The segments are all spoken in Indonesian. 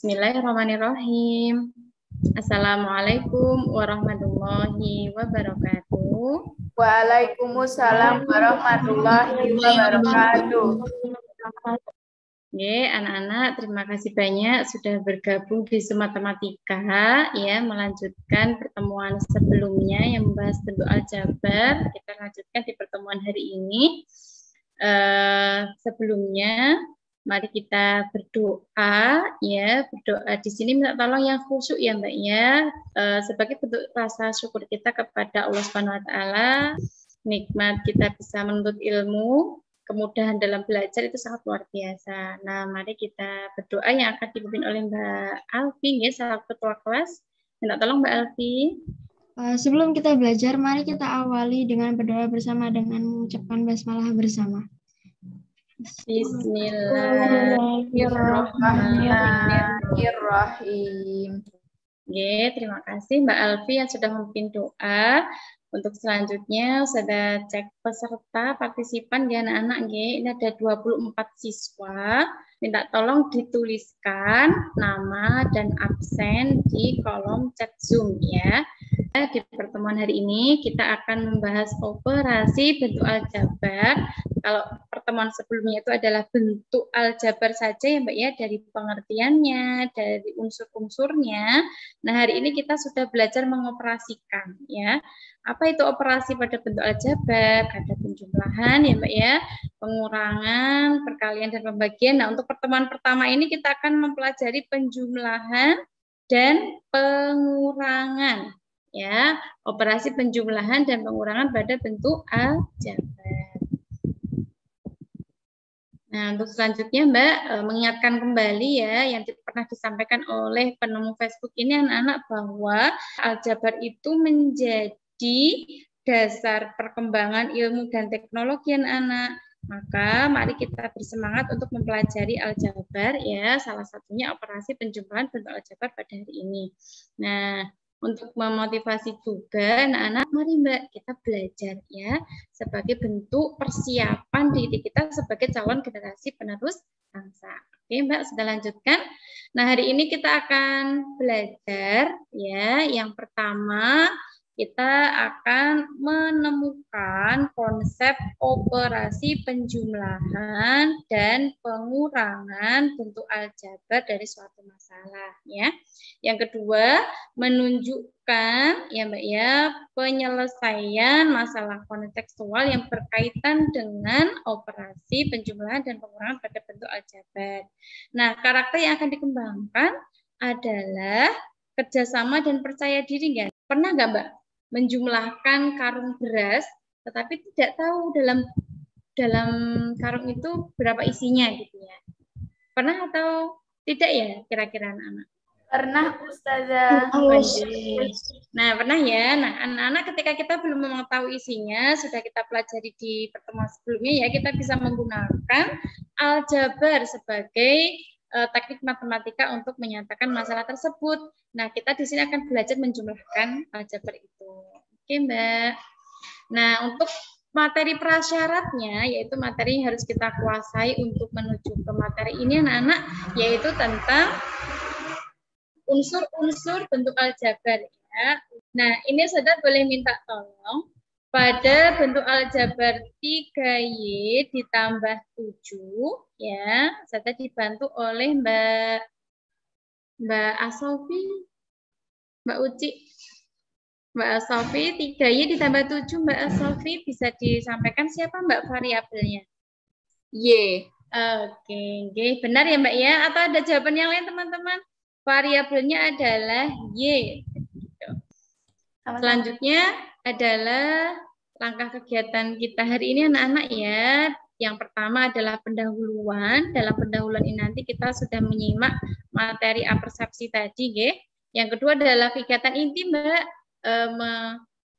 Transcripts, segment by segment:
Bismillahirrahmanirrahim. Assalamualaikum warahmatullahi wabarakatuh. Waalaikumsalam warahmatullahi wabarakatuh. Oke, anak-anak, terima kasih banyak sudah bergabung di Matematika, ya, melanjutkan pertemuan sebelumnya yang membahas bentuk aljabar. Kita lanjutkan di pertemuan hari ini. Sebelumnya, mari kita berdoa, ya, berdoa di sini minta tolong yang khusyuk ya, Mbak, ya, sebagai bentuk rasa syukur kita kepada Allah Subhanahu Wa Taala. Nikmat kita bisa menuntut ilmu, kemudahan dalam belajar itu sangat luar biasa. Nah, mari kita berdoa yang akan dipimpin oleh Mbak Alfi, ya, selaku ketua kelas. Minta tolong Mbak Alfi. Sebelum kita belajar, mari kita awali dengan berdoa bersama dengan mengucapkan basmalah bersama. Bismillahirrahmanirrahim. Oke, terima kasih Mbak Alfi yang sudah memimpin doa. Untuk selanjutnya, sudah cek peserta partisipan ya anak-anak. Ini ada 24 siswa. Minta tolong dituliskan nama dan absen di kolom chat Zoom ya. Di pertemuan hari ini kita akan membahas operasi bentuk aljabar. Kalau pertemuan sebelumnya itu adalah bentuk aljabar saja ya Mbak ya, dari pengertiannya, dari unsur-unsurnya. Nah, hari ini kita sudah belajar mengoperasikan ya. Apa itu operasi pada bentuk aljabar? Ada penjumlahan ya Mbak ya, pengurangan, perkalian dan pembagian. Nah, untuk pertemuan pertama ini kita akan mempelajari penjumlahan dan pengurangan. Ya, operasi penjumlahan dan pengurangan pada bentuk aljabar. Nah, untuk selanjutnya Mbak, mengingatkan kembali ya yang pernah disampaikan oleh penemu Facebook ini anak-anak bahwa aljabar itu menjadi dasar perkembangan ilmu dan teknologi anak-anak. Maka mari kita bersemangat untuk mempelajari aljabar ya, salah satunya operasi penjumlahan bentuk aljabar pada hari ini. Nah, untuk memotivasi juga anak-anak, mari Mbak kita belajar ya sebagai bentuk persiapan diri kita sebagai calon generasi penerus bangsa. Oke Mbak, sudah lanjutkan. Nah, hari ini kita akan belajar ya. Yang pertama, kita akan menemukan konsep operasi penjumlahan dan pengurangan bentuk aljabar dari suatu masalah ya. Yang kedua, menunjukkan ya Mbak ya penyelesaian masalah kontekstual yang berkaitan dengan operasi penjumlahan dan pengurangan pada bentuk aljabar. Nah, karakter yang akan dikembangkan adalah kerjasama dan percaya diri nggak? Pernah nggak Mbak menjumlahkan karung beras, tetapi tidak tahu dalam karung itu berapa isinya gitu ya? Pernah atau tidak ya kira-kira anak-anak? Pernah Ustazah. Nah, pernah ya. Nah, anak-anak ketika kita belum mengetahui isinya, sudah kita pelajari di pertemuan sebelumnya ya, kita bisa menggunakan aljabar sebagai teknik matematika untuk menyatakan masalah tersebut. Nah, kita di sini akan belajar menjumlahkan aljabar itu. Oke, Mbak. Nah, untuk materi prasyaratnya, yaitu materi yang harus kita kuasai untuk menuju ke materi ini anak-anak, yaitu tentang unsur-unsur bentuk aljabar ya. Nah, ini saudara boleh minta tolong pada bentuk aljabar 3Y ditambah 7 ya, saudara dibantu oleh Mbak Asofi, Mbak Uci. Mbak Asofi 3Y ditambah 7 Mbak Asofi bisa disampaikan siapa Mbak variabelnya? Y. Oke, benar ya Mbak ya, atau ada jawaban yang lain teman-teman? Variabelnya adalah Y. Selanjutnya adalah langkah kegiatan kita hari ini anak-anak ya. Yang pertama adalah pendahuluan. Dalam pendahuluan ini nanti kita sudah menyimak materi apersepsi tadi. Ya. Yang kedua adalah kegiatan inti Mbak.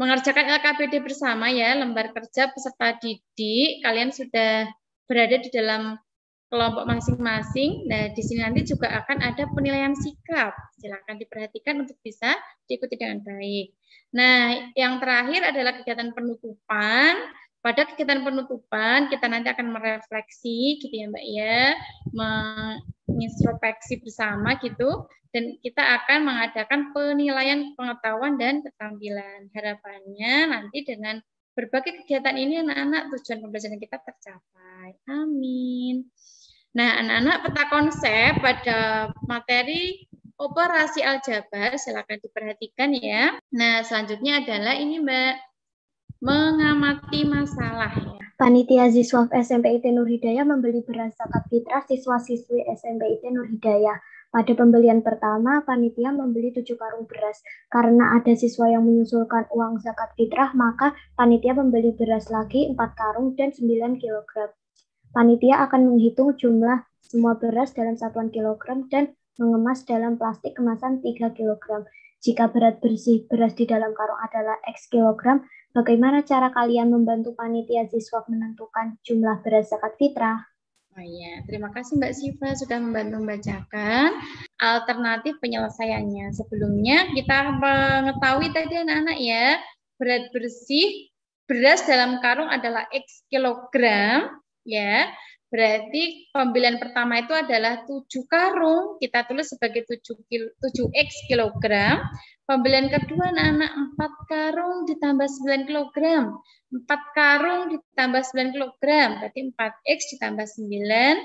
Mengerjakan LKPD bersama ya, lembar kerja peserta didik. Kalian sudah berada di dalam kelompok masing-masing. Nah, di sini nanti juga akan ada penilaian sikap. Silakan diperhatikan untuk bisa diikuti dengan baik. Nah, yang terakhir adalah kegiatan penutupan. pada kegiatan penutupan kita nanti akan merefleksi gitu ya Mbak ya, mengintrospeksi bersama gitu, dan kita akan mengadakan penilaian pengetahuan dan keterampilan. Harapannya nanti dengan berbagai kegiatan ini anak-anak tujuan pembelajaran kita tercapai. Amin. Nah, anak-anak peta konsep pada materi operasi aljabar, silakan diperhatikan ya. Nah, selanjutnya adalah ini Mbak, mengamati masalah ya. Panitia Ziswaf SMP IT Nur Hidayah membeli beras zakat fitrah siswa-siswi SMP IT Nur Hidayah. Pada pembelian pertama, panitia membeli 7 karung beras. Karena ada siswa yang menyusulkan uang zakat fitrah, maka panitia membeli beras lagi 4 karung dan 9 kg. Panitia akan menghitung jumlah semua beras dalam satuan kilogram dan mengemas dalam plastik kemasan 3 kg. Jika berat bersih beras di dalam karung adalah X kilogram, bagaimana cara kalian membantu panitia Ziswaf menentukan jumlah beras zakat fitrah? Oh iya, terima kasih Mbak Siva sudah membantu membacakan alternatif penyelesaiannya. Sebelumnya kita mengetahui tadi anak-anak ya, berat bersih beras dalam karung adalah X kilogram ya. Berarti pembelian pertama itu adalah 7 karung, kita tulis sebagai 7X kilogram. Pembelian kedua anak-anak 4 karung ditambah 9 kilogram. 4 karung ditambah 9 kilogram, berarti 4X ditambah 9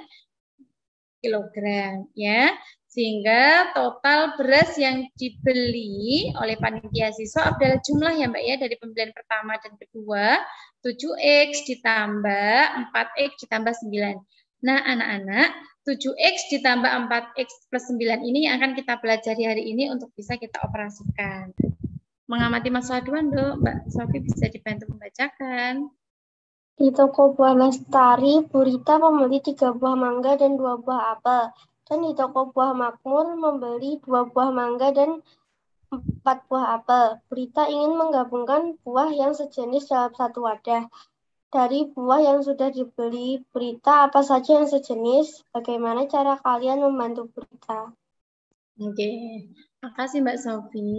kilogram ya. Sehingga total beras yang dibeli oleh panitia siswa adalah jumlah ya Mbak ya, dari pembelian pertama dan kedua 7X ditambah 4X ditambah 9. Nah anak-anak 7X ditambah 4X plus 9 ini yang akan kita pelajari hari ini untuk bisa kita operasikan. Mengamati masalah dua, Mbak Sofi bisa dibantu membacakan. Di toko buah Lestari, Bu Rita membeli 3 buah mangga dan 2 buah apel. Dan di toko buah Makmur membeli 2 buah mangga dan 4 buah apel. Bu Rita ingin menggabungkan buah yang sejenis dalam satu wadah. Dari buah yang sudah dibeli Bu Rita, apa saja yang sejenis? Bagaimana cara kalian membantu Bu Rita? Oke, makasih Mbak Sofi.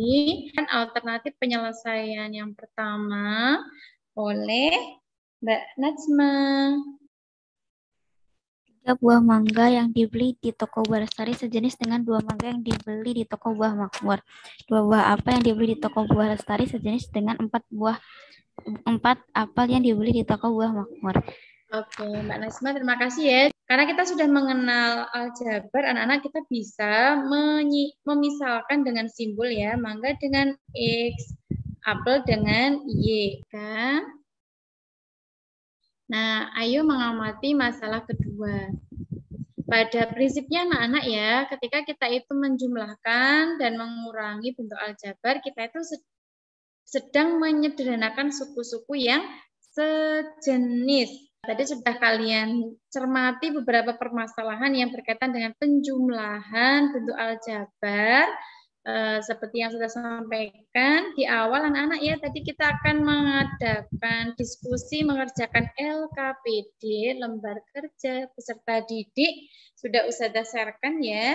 Alternatif penyelesaian yang pertama oleh Mbak Najma. 3 buah mangga yang dibeli di toko buah Lestari sejenis dengan 2 mangga yang dibeli di toko buah Makmur. 2 buah apel yang dibeli di toko buah Lestari sejenis dengan 4 apel yang dibeli di toko buah Makmur. Oke, Mbak Najma, terima kasih ya. Karena kita sudah mengenal aljabar, anak-anak kita bisa memisalkan dengan simbol ya, mangga dengan X, apel dengan Y, kan? Nah, ayo mengamati masalah kedua. Pada prinsipnya anak-anak ya, ketika kita itu menjumlahkan dan mengurangi bentuk aljabar, kita itu sedang menyederhanakan suku-suku yang sejenis. Tadi sudah kalian cermati beberapa permasalahan yang berkaitan dengan penjumlahan bentuk aljabar. Seperti yang sudah sampaikan di awal anak-anak ya, tadi kita akan mengadakan diskusi mengerjakan LKPD, lembar kerja peserta didik, sudah Ustazah sharekan ya.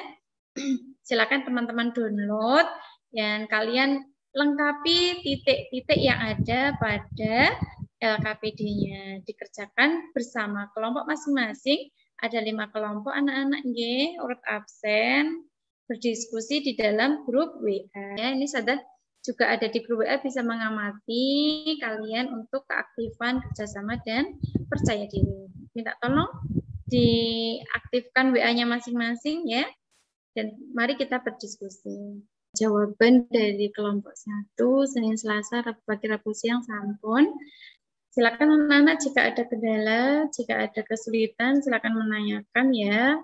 Silakan teman-teman download dan kalian lengkapi titik-titik yang ada pada LKPD-nya. Dikerjakan bersama kelompok masing-masing. Ada 5 kelompok anak-anak nggih, urut absen, berdiskusi di dalam grup WA. Ya, ini sudah juga ada di grup WA, bisa mengamati kalian untuk keaktifan kerjasama dan percaya diri. Minta tolong diaktifkan WA-nya masing-masing ya. Dan mari kita berdiskusi. Jawaban dari kelompok 1, Senin, Selasa, Rabu pagi, Rabu siang, sampun. Silakan anak-anak jika ada kendala, jika ada kesulitan, silakan menanyakan ya.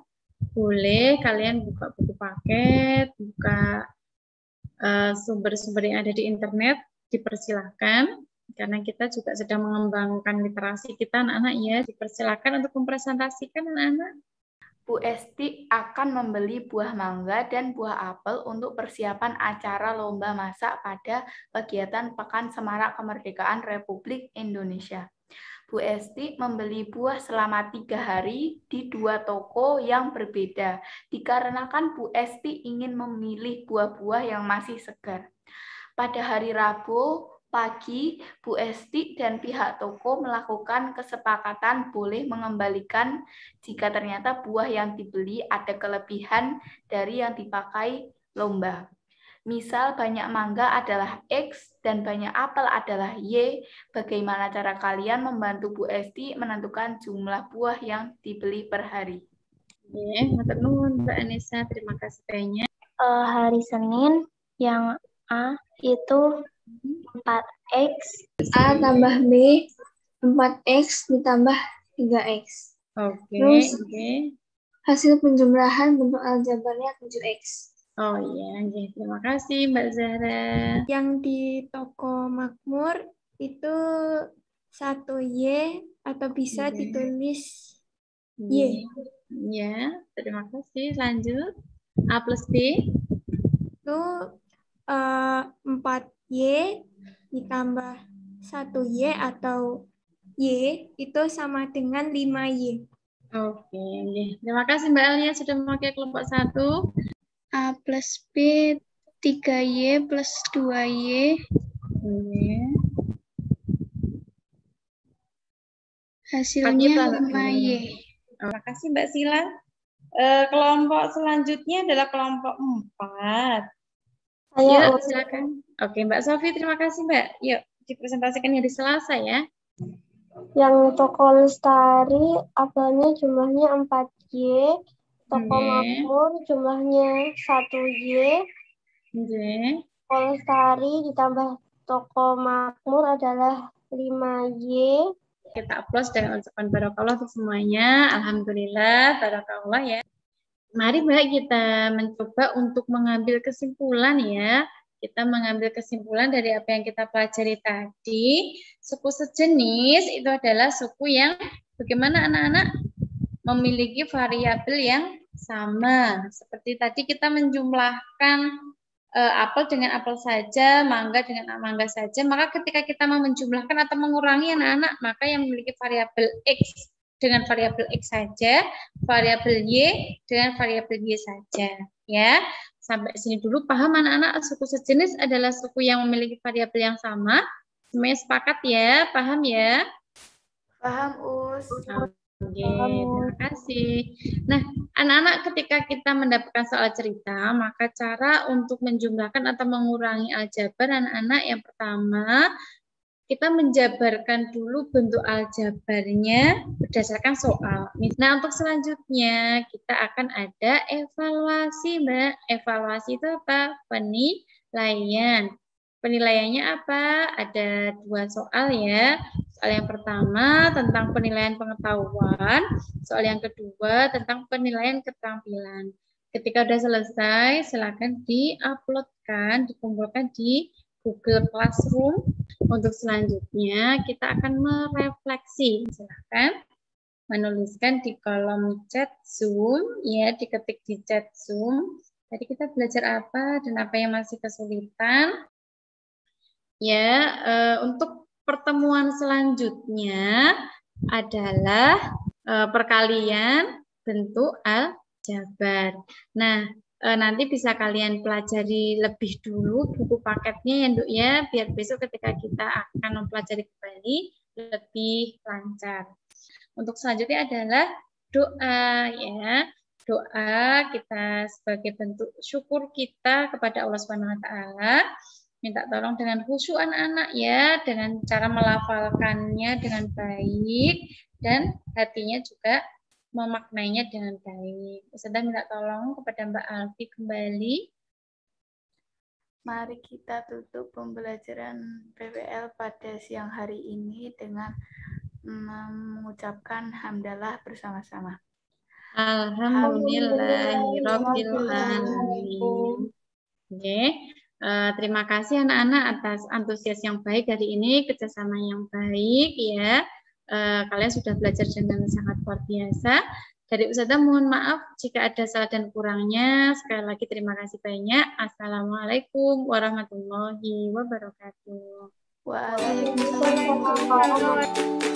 Boleh kalian buka buku paket, buka sumber-sumber yang ada di internet, dipersilahkan. Karena kita juga sedang mengembangkan literasi kita anak-anak ya, dipersilahkan untuk mempresentasikan anak-anak. Bu Esti akan membeli buah mangga dan buah apel untuk persiapan acara lomba masak pada kegiatan Pekan Semarak Kemerdekaan Republik Indonesia. Bu Esti membeli buah selama 3 hari di 2 toko yang berbeda, dikarenakan Bu Esti ingin memilih buah-buah yang masih segar. Pada hari Rabu, pagi, Bu Esti dan pihak toko melakukan kesepakatan boleh mengembalikan jika ternyata buah yang dibeli ada kelebihan dari yang dipakai lomba. Misal banyak mangga adalah X dan banyak apel adalah Y. Bagaimana cara kalian membantu Bu Esti menentukan jumlah buah yang dibeli per hari? Matur nuwun Mbak Anissa, terima kasih banyak. Hari Senin yang A itu 4X. A tambah B, 4X ditambah 3X. Terus, hasil penjumlahan bentuk aljabarnya 7X. Oh iya, terima kasih Mbak Zahra. Yang di toko makmur itu 1Y atau bisa ditulis Y. Ya, terima kasih. Lanjut. A plus B. Itu 4Y ditambah 1Y atau Y itu sama dengan 5Y. Oke. Terima kasih Mbak Alia sudah memakai kelompok 1. A plus B 3Y plus 2Y. Hasilnya 5Y. Terima kasih Mbak Sila. Kelompok selanjutnya adalah kelompok 4. Yuk, silakan. Oke, Mbak Sofi, terima kasih Mbak. Yuk, dipresentasikan hari Selasa ya. Yang toko Lestari apelnya jumlahnya 4Y. Toko makmur jumlahnya 1Y. Toko Lestari ditambah toko makmur adalah 5Y. Kita aplaus dengan ucapan barakallah untuk semuanya. Alhamdulillah, barakallah ya. Mari Mbak kita mencoba untuk mengambil kesimpulan ya. Kita mengambil kesimpulan dari apa yang kita pelajari tadi. Suku sejenis itu adalah suku yang bagaimana anak-anak memiliki variabel yang sama. Seperti tadi kita menjumlahkan apel dengan apel saja, mangga dengan mangga saja. Maka ketika kita mau menjumlahkan atau mengurangi anak-anak, maka yang memiliki variabel X dengan variabel X saja, variabel Y dengan variabel Y saja. Ya, sampai sini dulu paham anak-anak, suku sejenis adalah suku yang memiliki variabel yang sama. Semuanya sepakat ya, paham ya? Paham, Us. Oke, terima kasih. Nah, anak-anak ketika kita mendapatkan soal cerita, maka cara untuk menjumlahkan atau mengurangi aljabar anak-anak yang pertama, kita menjabarkan dulu bentuk aljabarnya berdasarkan soal. Nah, untuk selanjutnya kita akan ada evaluasi, Mbak. Evaluasi itu apa? Penilaian. Penilaiannya apa? Ada 2 soal ya. Soal yang pertama tentang penilaian pengetahuan, soal yang kedua tentang penilaian keterampilan. Ketika sudah selesai, silakan di-uploadkan, dikumpulkan di Google Classroom. Untuk selanjutnya, kita akan merefleksi. Silakan menuliskan di kolom chat Zoom, ya, diketik di chat Zoom. Tadi kita belajar apa dan apa yang masih kesulitan. Ya, untuk pertemuan selanjutnya adalah perkalian bentuk aljabar. Nah, nanti bisa kalian pelajari lebih dulu buku paketnya ya, Nduk ya, biar besok ketika kita akan mempelajari kembali lebih lancar. Untuk selanjutnya adalah doa ya. Doa kita sebagai bentuk syukur kita kepada Allah Subhanahu wa taala. Minta tolong dengan khusyuk anak-anak ya, dengan cara melafalkannya dengan baik dan hatinya juga memaknainya dengan baik. Ustazah minta tolong kepada Mbak Alfi kembali. Mari kita tutup pembelajaran PWL pada siang hari ini dengan mengucapkan hamdalah bersama-sama. Alhamdulillahirabbil alamin. Oke. Terima kasih anak-anak atas antusias yang baik hari ini, kerjasama yang baik ya. Kalian sudah belajar dengan sangat luar biasa. Dari Ustazah mohon maaf jika ada salah dan kurangnya. Sekali lagi terima kasih banyak. Assalamualaikum warahmatullahi wabarakatuh. Waalaikumsalam.